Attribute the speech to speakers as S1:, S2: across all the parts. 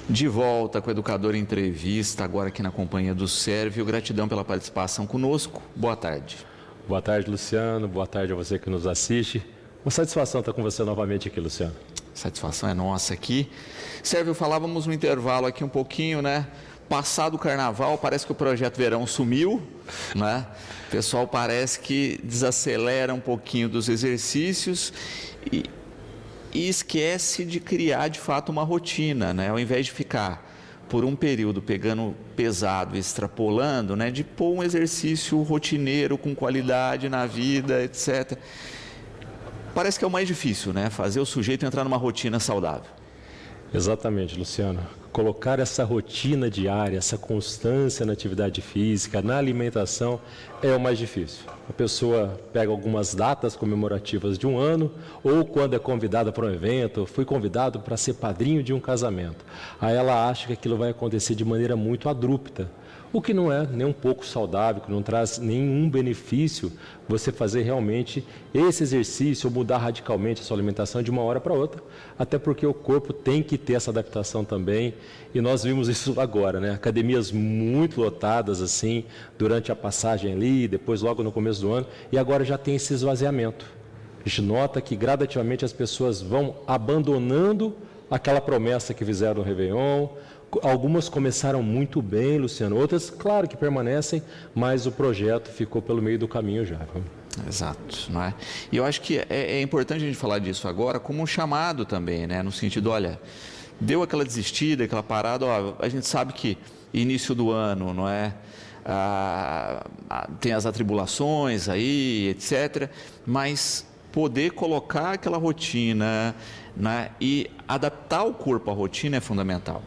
S1: De volta com o Educador Entrevista, agora aqui na companhia do Sérvio. Gratidão pela participação conosco. Boa tarde.
S2: Boa tarde, Luciano. Boa tarde a você que nos assiste. Uma satisfação estar com você novamente aqui, Luciano.
S1: Satisfação é nossa aqui. Sérvio, falávamos no intervalo aqui um pouquinho, né? Passado o carnaval, parece que o projeto verão sumiu, né? O pessoal parece que desacelera um pouquinho dos exercícios e esquece de criar de fato uma rotina, né? Ao invés de ficar por um período pegando pesado e extrapolando, né? De pôr um exercício rotineiro com qualidade na vida, etc. Parece que é o mais difícil, né? Fazer o sujeito entrar numa rotina saudável.
S2: Exatamente, Luciano. Colocar essa rotina diária, essa constância na atividade física, na alimentação, é o mais difícil. A pessoa pega algumas datas comemorativas de um ano, ou quando é convidada para um evento, fui convidado para ser padrinho de um casamento. Aí ela acha que aquilo vai acontecer de maneira muito abrupta, o que não é nem um pouco saudável, que não traz nenhum benefício você fazer realmente esse exercício ou mudar radicalmente a sua alimentação de uma hora para outra, até porque o corpo tem que ter essa adaptação também, e nós vimos isso agora, né? Academias muito lotadas assim, durante a passagem ali, depois logo no começo do ano, e agora já tem esse esvaziamento. A gente nota que gradativamente as pessoas vão abandonando aquela promessa que fizeram no Réveillon. Algumas começaram muito bem, Luciano, outras, claro que permanecem, mas o projeto ficou pelo meio do caminho já.
S1: Exato, não é? E eu acho que é importante a gente falar disso agora como um chamado também, né? No sentido, olha, deu aquela desistida, aquela parada, ó, a gente sabe que início do ano, não é? Tem as atribulações aí, etc., mas poder colocar aquela rotina, né? E adaptar o corpo à rotina é fundamental.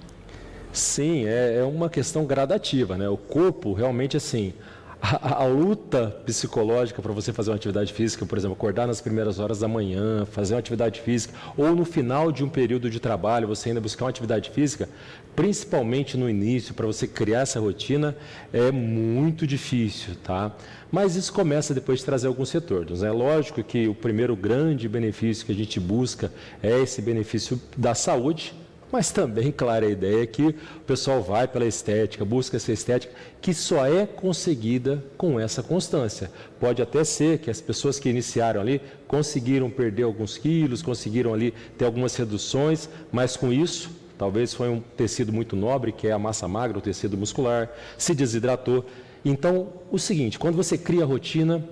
S2: Sim, é uma questão gradativa, né? O corpo realmente assim, a luta psicológica para você fazer uma atividade física, por exemplo, acordar nas primeiras horas da manhã, fazer uma atividade física, ou no final de um período de trabalho, você ainda buscar uma atividade física, principalmente no início, para você criar essa rotina, é muito difícil, tá? Mas isso começa depois de trazer alguns retornos. É lógico que o primeiro grande benefício que a gente busca é esse benefício da saúde, mas também, claro, a ideia é que o pessoal vai pela estética, busca essa estética, que só é conseguida com essa constância. Pode até ser que as pessoas que iniciaram ali conseguiram perder alguns quilos, conseguiram ali ter algumas reduções, mas com isso, talvez foi um tecido muito nobre, que é a massa magra, o tecido muscular, se desidratou. Então, o seguinte, quando você cria a rotina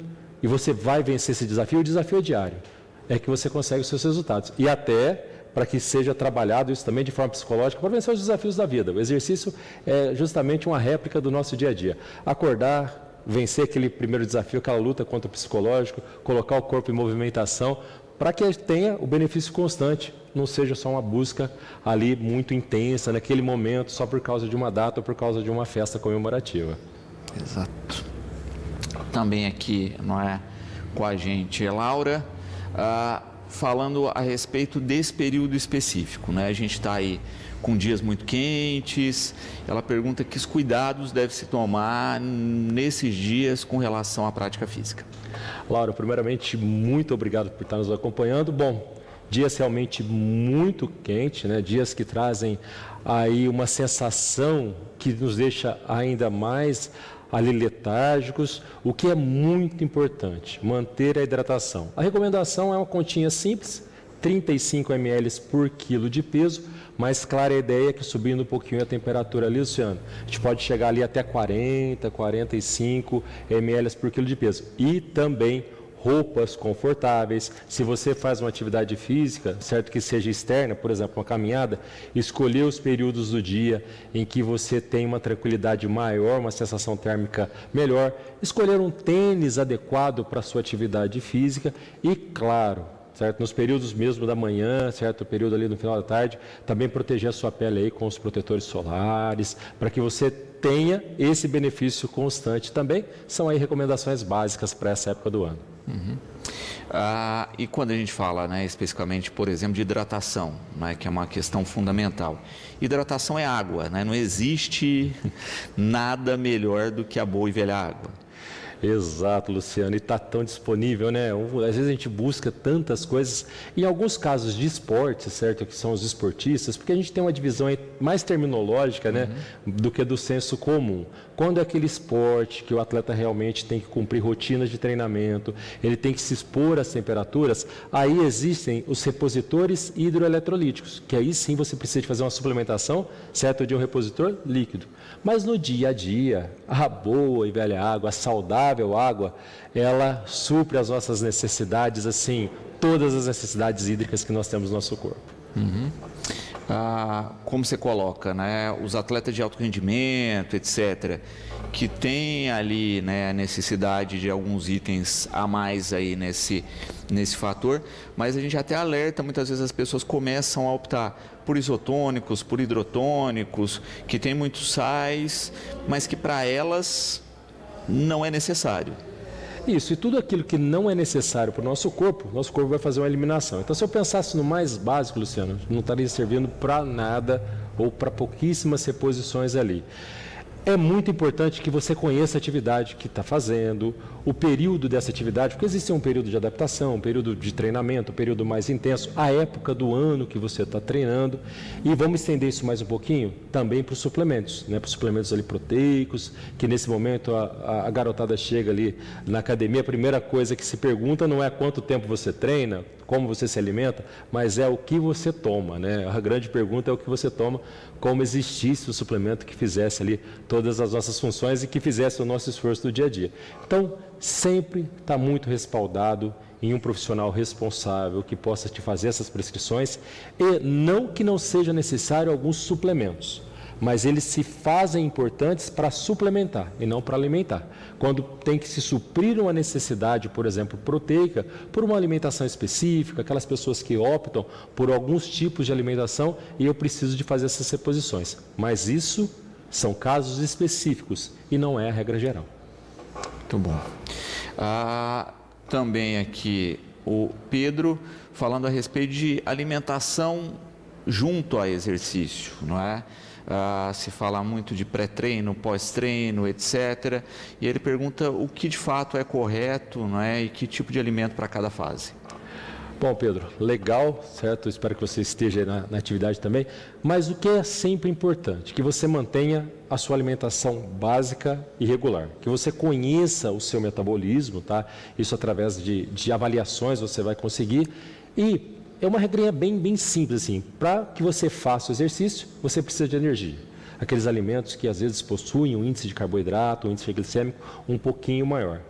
S2: e você vai vencer esse desafio, o desafio é diário, é que você consegue os seus resultados. E até para que seja trabalhado isso também de forma psicológica, para vencer os desafios da vida. O exercício é justamente uma réplica do nosso dia a dia. Acordar, vencer aquele primeiro desafio, aquela luta contra o psicológico, colocar o corpo em movimentação, para que tenha o benefício constante, não seja só uma busca ali muito intensa, naquele momento, só por causa de uma data ou por causa de uma festa comemorativa.
S1: Exato. Também aqui, não é, com a gente, é Laura, falando a respeito desse período específico, né? A gente está aí com dias muito quentes. Ela pergunta que cuidados deve se tomar nesses dias com relação à prática física.
S2: Laura, primeiramente, muito obrigado por estar nos acompanhando. Bom, dias realmente muito quentes, né? Dias que trazem aí uma sensação que nos deixa ainda mais ali letárgicos, o que é muito importante, manter a hidratação. A recomendação é uma continha simples, 35 ml por quilo de peso, mas clara a ideia é que subindo um pouquinho a temperatura ali, Luciano, a gente pode chegar ali até 40, 45 ml por quilo de peso. E também roupas confortáveis. Se você faz uma atividade física, certo que seja externa, por exemplo, uma caminhada, escolher os períodos do dia em que você tem uma tranquilidade maior, uma sensação térmica melhor, escolher um tênis adequado para a sua atividade física e, claro, certo? Nos períodos mesmo da manhã, certo? O período ali no final da tarde, também proteger a sua pele aí com os protetores solares, para que você tenha esse benefício constante também. São aí recomendações básicas para essa época do ano.
S1: Uhum. E quando a gente fala, né, especificamente, por exemplo, de hidratação, né, que é uma questão fundamental. Hidratação é água, né? Não existe nada melhor do que a boa e velha água.
S2: Exato, Luciano, e está tão disponível, né? Às vezes a gente busca tantas coisas, em alguns casos de esporte, certo? Que são os esportistas, porque a gente tem uma divisão aí mais terminológica, né? Do que do senso comum. Quando é aquele esporte que o atleta realmente tem que cumprir rotinas de treinamento, ele tem que se expor às temperaturas, aí existem os repositores hidroeletrolíticos, que aí sim você precisa de fazer uma suplementação, certo? De um repositor líquido. Mas no dia a dia, a boa e velha água, a saudável água, ela supre as nossas necessidades, assim, todas as necessidades hídricas que nós temos no nosso corpo.
S1: Como você coloca, né, os atletas de alto rendimento, etc., que têm ali, né, a necessidade de alguns itens a mais aí nesse fator, mas a gente até alerta, muitas vezes as pessoas começam a optar por isotônicos, por hidrotônicos, que tem muitos sais, mas que para elas não é necessário.
S2: Isso, e tudo aquilo que não é necessário para o nosso corpo vai fazer uma eliminação. Então, se eu pensasse no mais básico, Luciano, não estaria servindo para nada ou para pouquíssimas reposições ali. É muito importante que você conheça a atividade que está fazendo, o período dessa atividade, porque existe um período de adaptação, um período de treinamento, um período mais intenso, a época do ano que você está treinando. E vamos estender isso mais um pouquinho também para os suplementos, né? Para os suplementos ali proteicos, que nesse momento a garotada chega ali na academia, a primeira coisa que se pergunta não é quanto tempo você treina, como você se alimenta, mas é o que você toma, né? A grande pergunta é o que você toma, como existisse o suplemento que fizesse ali todas as nossas funções e que fizesse o nosso esforço do dia a dia. Então, sempre está muito respaldado em um profissional responsável que possa te fazer essas prescrições e não que não seja necessário alguns suplementos, mas eles se fazem importantes para suplementar e não para alimentar. Quando tem que se suprir uma necessidade, por exemplo, proteica, por uma alimentação específica, aquelas pessoas que optam por alguns tipos de alimentação e eu preciso de fazer essas reposições. Mas isso são casos específicos e não é a regra geral.
S1: Muito bom. Também aqui o Pedro falando a respeito de alimentação junto a exercício, não é? Se fala muito de pré-treino, pós-treino, etc. E ele pergunta o que de fato é correto, não é? E que tipo de alimento para cada fase.
S2: Bom, Pedro, legal, certo? Espero que você esteja na atividade também. Mas o que é sempre importante? Que você mantenha a sua alimentação básica e regular. Que você conheça o seu metabolismo, tá? Isso através de avaliações você vai conseguir. E é uma regrinha bem simples, assim. Para que você faça o exercício, você precisa de energia. Aqueles alimentos que às vezes possuem um índice de carboidrato, um índice glicêmico um pouquinho maior.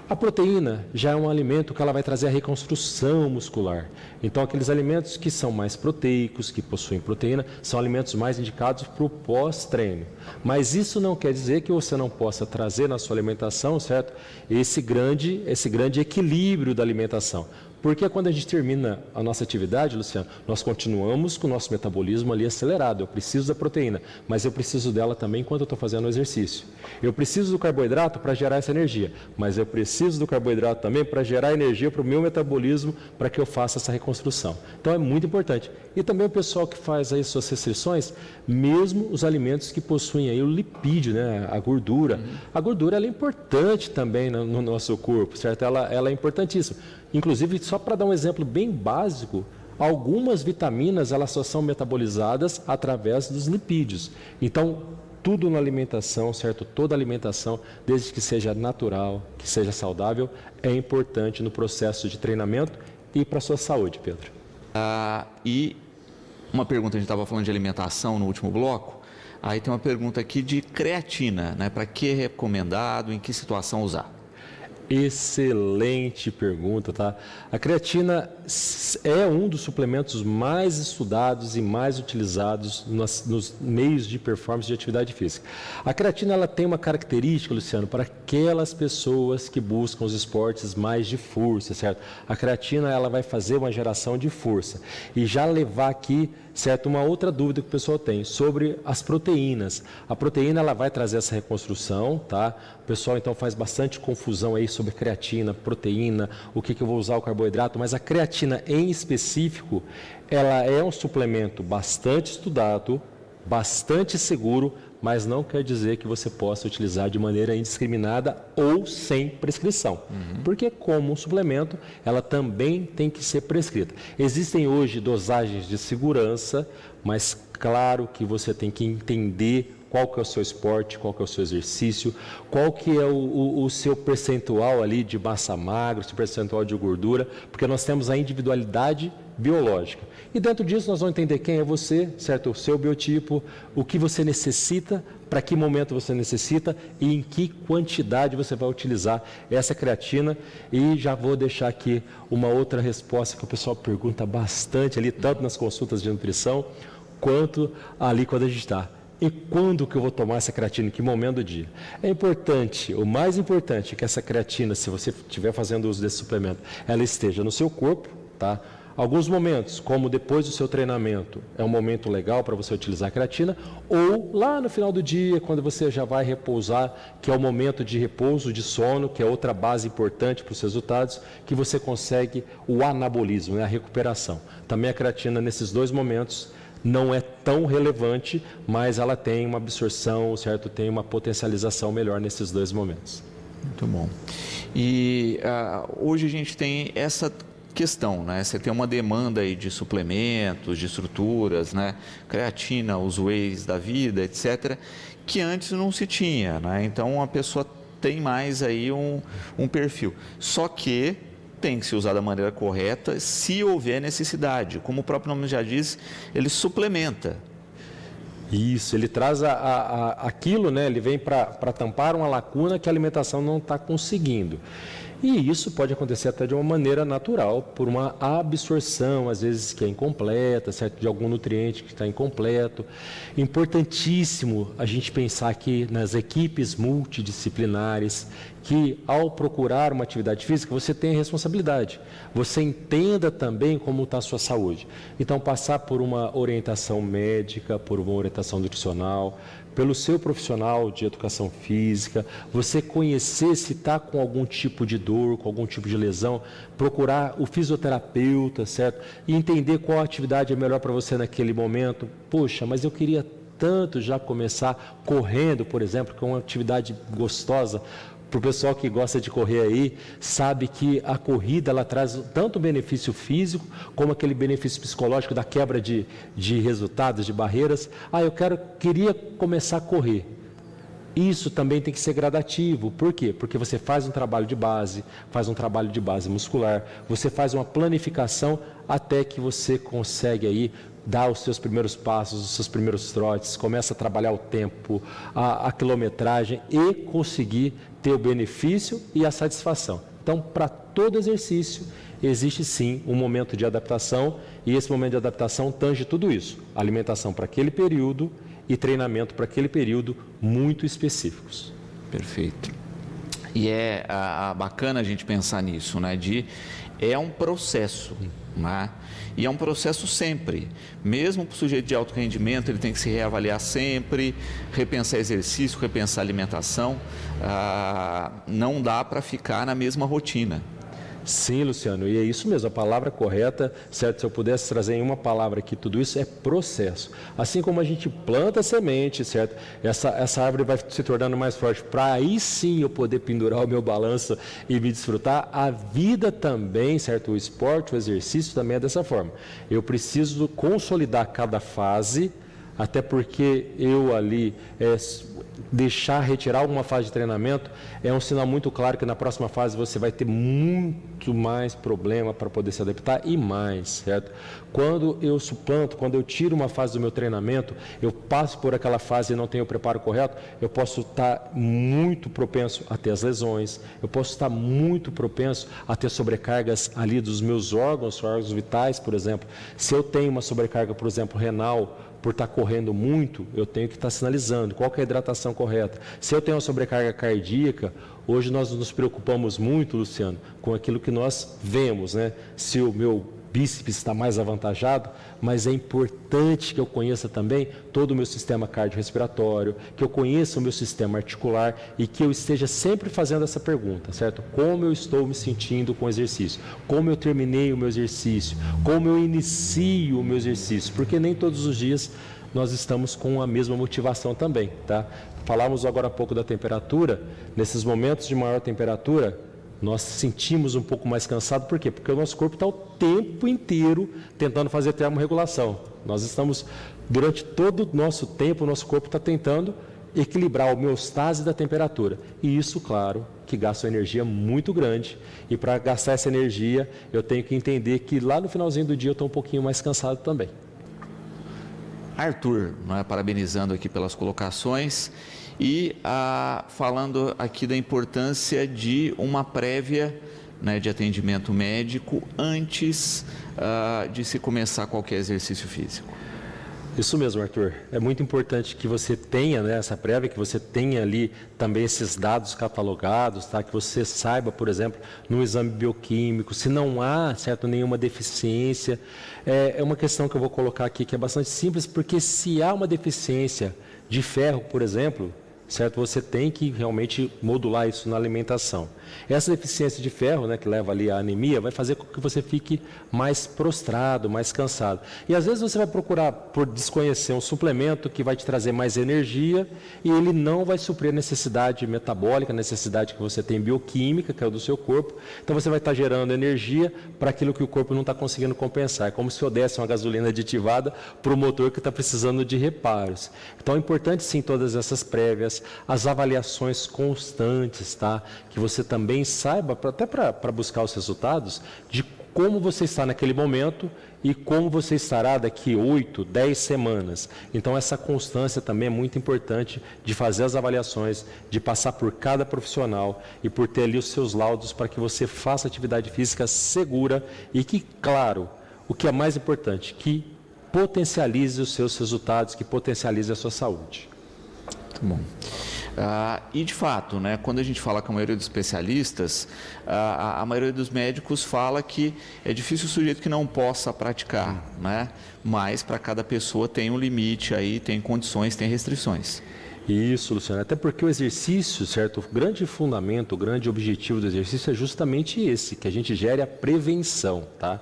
S2: A proteína já é um alimento que ela vai trazer a reconstrução muscular. Então, aqueles alimentos que são mais proteicos, que possuem proteína, são alimentos mais indicados para o pós-treino. Mas isso não quer dizer que você não possa trazer na sua alimentação, certo? Esse grande equilíbrio da alimentação. Porque quando a gente termina a nossa atividade, Luciano, nós continuamos com o nosso metabolismo ali acelerado. Eu preciso da proteína, mas eu preciso dela também enquanto eu estou fazendo o exercício. Eu preciso do carboidrato para gerar essa energia, mas eu preciso do carboidrato também para gerar energia para o meu metabolismo, para que eu faça essa reconstrução. Então é muito importante. E também o pessoal que faz aí suas restrições, mesmo os alimentos que possuem aí o lipídio, né? A gordura. A gordura ela é importante também no nosso corpo, certo? Ela é importantíssima. Inclusive, só para dar um exemplo bem básico, algumas vitaminas elas só são metabolizadas através dos lipídios. Então, tudo na alimentação, certo? Toda alimentação, desde que seja natural, que seja saudável, é importante no processo de treinamento e para a sua saúde, Pedro.
S1: E uma pergunta, a gente estava falando de alimentação no último bloco, aí tem uma pergunta aqui de creatina, né? Para que é recomendado, em que situação usar?
S2: Excelente pergunta, tá? A creatina é um dos suplementos mais estudados e mais utilizados nos meios de performance de atividade física. A creatina ela tem uma característica, Luciano, para aquelas pessoas que buscam os esportes mais de força, certo? A creatina ela vai fazer uma geração de força e já levar aqui, certo, uma outra dúvida que o pessoal tem sobre as proteínas. A proteína ela vai trazer essa reconstrução, tá? O pessoal então faz bastante confusão aí sobre creatina, proteína, o que eu vou usar o carboidrato, mas a creatina em específico, ela é um suplemento bastante estudado, bastante seguro mas não quer dizer que você possa utilizar de maneira indiscriminada ou sem prescrição. Porque como um suplemento, ela também tem que ser prescrita. Existem hoje dosagens de segurança, mas claro que você tem que entender qual que é o seu esporte, qual que é o seu exercício, qual que é o seu percentual ali de massa magra, o seu percentual de gordura, porque nós temos a individualidade biológica. E dentro disso nós vamos entender quem é você, certo? O seu biotipo, o que você necessita, para que momento você necessita e em que quantidade você vai utilizar essa creatina. E já vou deixar aqui uma outra resposta que o pessoal pergunta bastante ali, tanto nas consultas de nutrição, quanto ali quando a gente está. E quando que eu vou tomar essa creatina? Em que momento do dia? É importante, o mais importante é que essa creatina, se você estiver fazendo uso desse suplemento, ela esteja no seu corpo, tá? Alguns momentos, como depois do seu treinamento, é um momento legal para você utilizar a creatina, ou lá no final do dia, quando você já vai repousar, que é o momento de repouso, de sono, que é outra base importante para os resultados, que você consegue o anabolismo, né? A recuperação. Também a creatina, nesses dois momentos, não é tão relevante, mas ela tem uma absorção, certo? Tem uma potencialização melhor nesses dois momentos.
S1: Muito bom. E hoje a gente tem essa questão, né? Você tem uma demanda aí de suplementos, de estruturas, né? Creatina, os wheys da vida, etc., que antes não se tinha, né? Então a pessoa tem mais aí um perfil. Só que tem que ser usado da maneira correta se houver necessidade. Como o próprio nome já diz, ele suplementa.
S2: Isso, ele traz aquilo, né? Ele vem para tampar uma lacuna que a alimentação não está conseguindo. E isso pode acontecer até de uma maneira natural, por uma absorção, às vezes que é incompleta, certo? De algum nutriente que está incompleto. Importantíssimo a gente pensar aqui nas equipes multidisciplinares, que ao procurar uma atividade física, você tem a responsabilidade. Você entenda também como está a sua saúde. Então, passar por uma orientação médica, por uma orientação nutricional, pelo seu profissional de educação física, você conhecer se está com algum tipo de dor, com algum tipo de lesão, procurar o fisioterapeuta, certo? E entender qual atividade é melhor para você naquele momento. Poxa, mas eu queria tanto já começar correndo, por exemplo, que é uma atividade gostosa. Para o pessoal que gosta de correr aí, sabe que a corrida ela traz tanto benefício físico, como aquele benefício psicológico da quebra de resultados, de barreiras. Eu queria começar a correr. Isso também tem que ser gradativo. Por quê? Porque você faz um trabalho de base, faz um trabalho de base muscular, você faz uma planificação até que você consegue aí dar os seus primeiros passos, os seus primeiros trotes, começa a trabalhar o tempo, a quilometragem e conseguir ter o benefício e a satisfação. Então, para todo exercício, existe sim um momento de adaptação e esse momento de adaptação tange tudo isso. Alimentação para aquele período e treinamento para aquele período muito específicos.
S1: Perfeito. E é bacana a gente pensar nisso, né? É um processo, né? E é um processo sempre. Mesmo para o sujeito de alto rendimento, ele tem que se reavaliar sempre, repensar exercício, repensar alimentação. Não dá para ficar na mesma rotina.
S2: Sim, Luciano, e é isso mesmo, a palavra correta, certo? Se eu pudesse trazer em uma palavra aqui, tudo isso é processo. Assim como a gente planta a semente, certo? Essa árvore vai se tornando mais forte, para aí sim eu poder pendurar o meu balanço e me desfrutar. A vida também, certo? O esporte, o exercício também é dessa forma. Eu preciso consolidar cada fase, até porque eu ali retirar alguma fase de treinamento é um sinal muito claro que na próxima fase você vai ter muito mais problema para poder se adaptar e mais, certo? Quando eu suplanto, quando eu tiro uma fase do meu treinamento, eu passo por aquela fase e não tenho o preparo correto, eu posso estar muito propenso a ter as lesões, eu posso estar muito propenso a ter sobrecargas ali dos meus órgãos vitais, por exemplo. Se eu tenho uma sobrecarga, por exemplo, renal, por estar correndo muito, eu tenho que estar sinalizando qual que é a hidratação correta. Se eu tenho uma sobrecarga cardíaca, hoje nós nos preocupamos muito, Luciano, com aquilo que nós vemos, né? Se o meu bíceps está mais avantajado, mas é importante que eu conheça também todo o meu sistema cardiorrespiratório, que eu conheça o meu sistema articular e que eu esteja sempre fazendo essa pergunta, certo? Como eu estou me sentindo com o exercício? Como eu terminei o meu exercício? Como eu inicio o meu exercício? Porque nem todos os dias nós estamos com a mesma motivação também, tá? Falamos agora há pouco da temperatura. Nesses momentos de maior temperatura, nós sentimos um pouco mais cansado. Por quê? Porque o nosso corpo está o tempo inteiro tentando fazer termorregulação. Nós estamos, durante todo o nosso tempo, o nosso corpo está tentando equilibrar a homeostase da temperatura. E isso, claro, que gasta uma energia muito grande. E para gastar essa energia, eu tenho que entender que lá no finalzinho do dia eu estou um pouquinho mais cansado também.
S1: Arthur, parabenizando aqui pelas colocações e falando aqui da importância de uma prévia, né, de atendimento médico antes de se começar qualquer exercício físico.
S2: Isso mesmo, Arthur. É muito importante que você tenha, né, essa prévia, que você tenha ali também esses dados catalogados, tá? Que você saiba, por exemplo, no exame bioquímico, se não há, certo, nenhuma deficiência. É uma questão que eu vou colocar aqui que é bastante simples, porque se há uma deficiência de ferro, por exemplo, certo, você tem que realmente modular isso na alimentação. Essa deficiência de ferro, né, que leva ali à anemia, vai fazer com que você fique mais prostrado, mais cansado. E às vezes você vai procurar, por desconhecer, um suplemento que vai te trazer mais energia e ele não vai suprir a necessidade metabólica, a necessidade que você tem bioquímica, que é o do seu corpo. Então você vai estar gerando energia para aquilo que o corpo não está conseguindo compensar. É como se eu desse uma gasolina aditivada para o motor que está precisando de reparos. Então é importante sim todas essas prévias, as avaliações constantes, tá? Que você também saiba, até para buscar os resultados, de como você está naquele momento e como você estará daqui 8, 10 semanas. Então essa constância também é muito importante de fazer as avaliações, de passar por cada profissional e por ter ali os seus laudos para que você faça atividade física segura e que, claro, o que é mais importante, que potencialize os seus resultados, que potencialize a sua saúde.
S1: Muito bom. E de fato, né, quando a gente fala com a maioria dos especialistas, a maioria dos médicos fala que é difícil o sujeito que não possa praticar, né? Mas para cada pessoa tem um limite aí, tem condições, tem restrições.
S2: Isso, Luciano, até porque o exercício, certo? O grande fundamento, o grande objetivo do exercício é justamente esse, que a gente gere a prevenção, tá?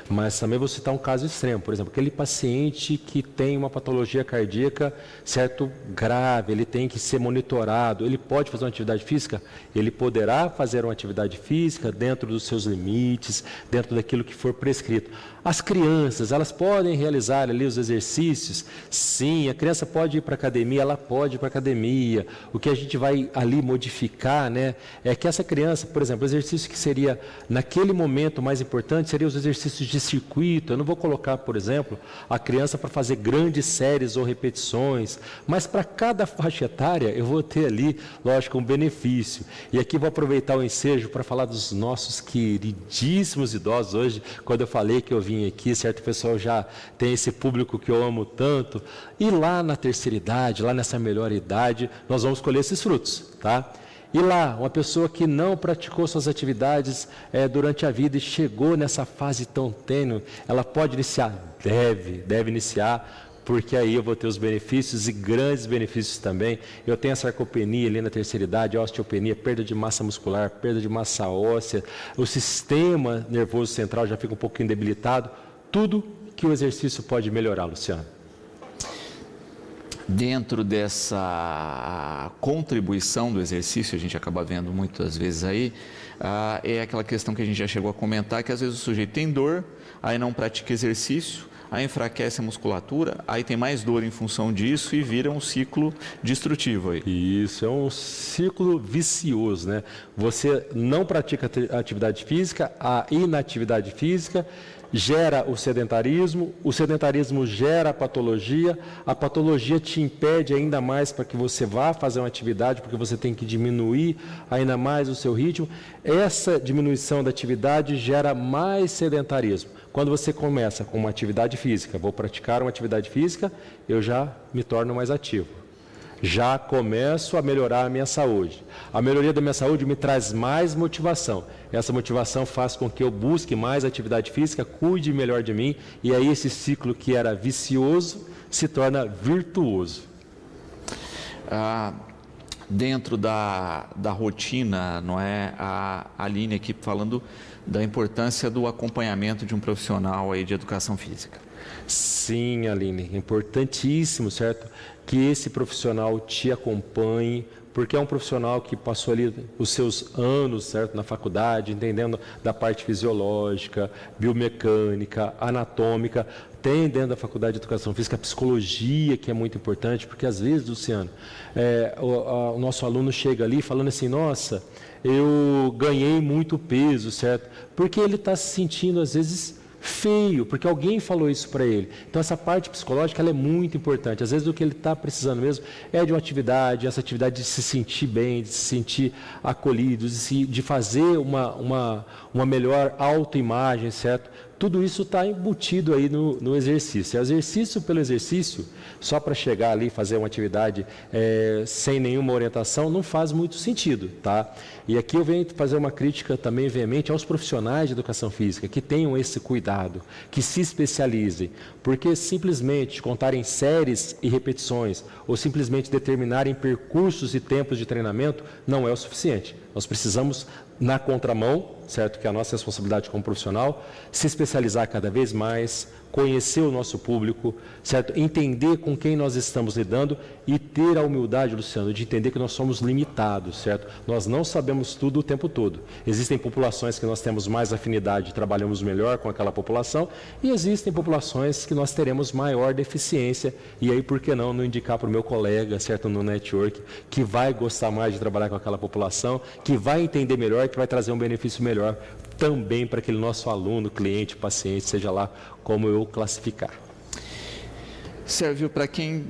S2: Mas também vou citar um caso extremo, por exemplo, aquele paciente que tem uma patologia cardíaca, certo, grave, ele tem que ser monitorado, ele pode fazer uma atividade física? Ele poderá fazer uma atividade física dentro dos seus limites, dentro daquilo que for prescrito. As crianças, elas podem realizar ali os exercícios? Sim, a criança pode ir para a academia, ela pode ir para a academia. O que a gente vai ali modificar, né, é que essa criança, por exemplo, o exercício que seria naquele momento mais importante, seria os exercícios de circuito. Eu não vou colocar, por exemplo, a criança para fazer grandes séries ou repetições, mas para cada faixa etária eu vou ter ali, lógico, um benefício. E aqui vou aproveitar o ensejo para falar dos nossos queridíssimos idosos hoje, quando eu falei que eu vim aqui, certo, pessoal, já tem esse público que eu amo tanto, e lá na terceira idade, lá nessa melhor idade, nós vamos colher esses frutos, tá? E lá, uma pessoa que não praticou suas atividades durante a vida e chegou nessa fase tão tênue, ela pode iniciar? Deve iniciar, porque aí eu vou ter os benefícios e grandes benefícios também. Eu tenho a sarcopenia ali na terceira idade, a osteopenia, perda de massa muscular, perda de massa óssea, o sistema nervoso central já fica um pouquinho debilitado, tudo que o exercício pode melhorar, Luciano.
S1: Dentro dessa contribuição do exercício, a gente acaba vendo muitas vezes aí, é aquela questão que a gente já chegou a comentar, que às vezes o sujeito tem dor, aí não pratica exercício, aí enfraquece a musculatura, aí tem mais dor em função disso e vira um ciclo destrutivo aí.
S2: Isso, é um ciclo vicioso, né? Você não pratica atividade física, a inatividade física gera o sedentarismo gera a patologia te impede ainda mais para que você vá fazer uma atividade, porque você tem que diminuir ainda mais o seu ritmo. Essa diminuição da atividade gera mais sedentarismo. Quando você começa com uma atividade física, vou praticar uma atividade física, eu já me torno mais ativo. já começo a melhorar a minha saúde. A melhoria da minha saúde me traz mais motivação. Essa motivação faz com que eu busque mais atividade física, cuide melhor de mim, e aí esse ciclo que era vicioso se torna virtuoso.
S1: Dentro da rotina, não é, a Aline aqui falando da importância do acompanhamento de um profissional aí de educação física.
S2: Sim, Aline, é importantíssimo, certo? Que esse profissional te acompanhe, porque é um profissional que passou ali os seus anos, certo, na faculdade, entendendo da parte fisiológica, biomecânica, anatômica. Tem dentro da faculdade de educação física a psicologia, que é muito importante, porque às vezes, Luciano, o nosso aluno chega ali falando assim, nossa, eu ganhei muito peso, certo? Porque ele está se sentindo, às vezes, feio, porque alguém falou isso para ele. Então essa parte psicológica ela é muito importante. Às vezes o que ele está precisando mesmo é de uma atividade, essa atividade de se sentir bem, de se sentir acolhido, de fazer uma melhor autoimagem, certo? Tudo isso está embutido aí no exercício. Exercício pelo exercício, só para chegar ali e fazer uma atividade sem nenhuma orientação, não faz muito sentido, tá? E aqui eu venho fazer uma crítica também veemente aos profissionais de educação física, que tenham esse cuidado, que se especializem, porque simplesmente contarem séries e repetições, ou simplesmente determinarem percursos e tempos de treinamento, não é o suficiente. Nós precisamos, na contramão, certo? Que é a nossa responsabilidade como profissional, se especializar cada vez mais, conhecer o nosso público, certo? Entender com quem nós estamos lidando e ter a humildade, Luciano, de entender que nós somos limitados, certo? Nós não sabemos tudo o tempo todo. Existem populações que nós temos mais afinidade, trabalhamos melhor com aquela população, e existem populações que nós teremos maior deficiência, e aí por que não indicar para o meu colega, certo? No network, que vai gostar mais de trabalhar com aquela população, que vai entender melhor, que vai trazer um benefício melhor também para aquele nosso aluno, cliente, paciente, seja lá como eu classificar.
S1: Sérvio, para quem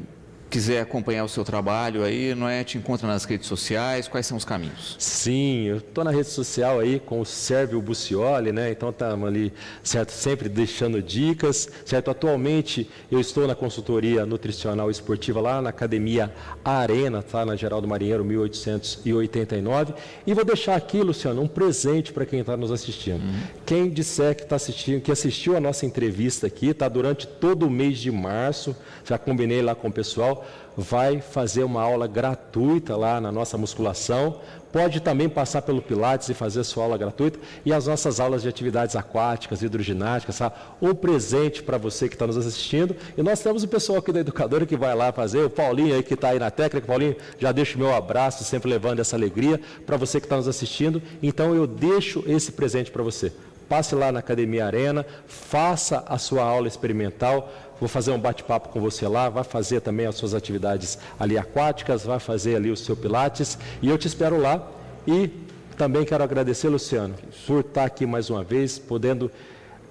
S1: quiser acompanhar o seu trabalho aí, não é? Te encontra nas redes sociais, quais são os caminhos?
S2: Sim, eu estou na rede social aí com o Sérvio Bucioli, né? Então estamos ali, certo, sempre deixando dicas, certo? Atualmente eu estou na consultoria nutricional esportiva lá na Academia Arena, tá? Na Geraldo Marinheiro, 1889. E vou deixar aqui, Luciano, um presente para quem está nos assistindo. Quem disser que está assistindo, que assistiu a nossa entrevista aqui, tá? Durante todo o mês de março, já combinei lá com o pessoal, vai fazer uma aula gratuita lá na nossa musculação, pode também passar pelo Pilates e fazer a sua aula gratuita, e as nossas aulas de atividades aquáticas, hidroginásticas, tá? Um presente para você que está nos assistindo, e nós temos o pessoal aqui da Educadora que vai lá fazer, o Paulinho aí que está aí na técnica. Paulinho, já deixo o meu abraço, sempre levando essa alegria para você que está nos assistindo, então eu deixo esse presente para você. Passe lá na Academia Arena, faça a sua aula experimental, vou fazer um bate-papo com você lá, vai fazer também as suas atividades ali aquáticas, vai fazer ali o seu Pilates, e eu te espero lá. E também quero agradecer, Luciano, por estar aqui mais uma vez, podendo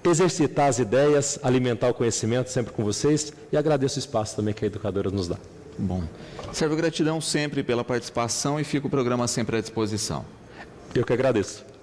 S2: exercitar as ideias, alimentar o conhecimento sempre com vocês, e agradeço o espaço também que a Educadora nos dá.
S1: Bom, Sérvio, gratidão sempre pela participação e fica o programa sempre à disposição.
S2: Eu que agradeço.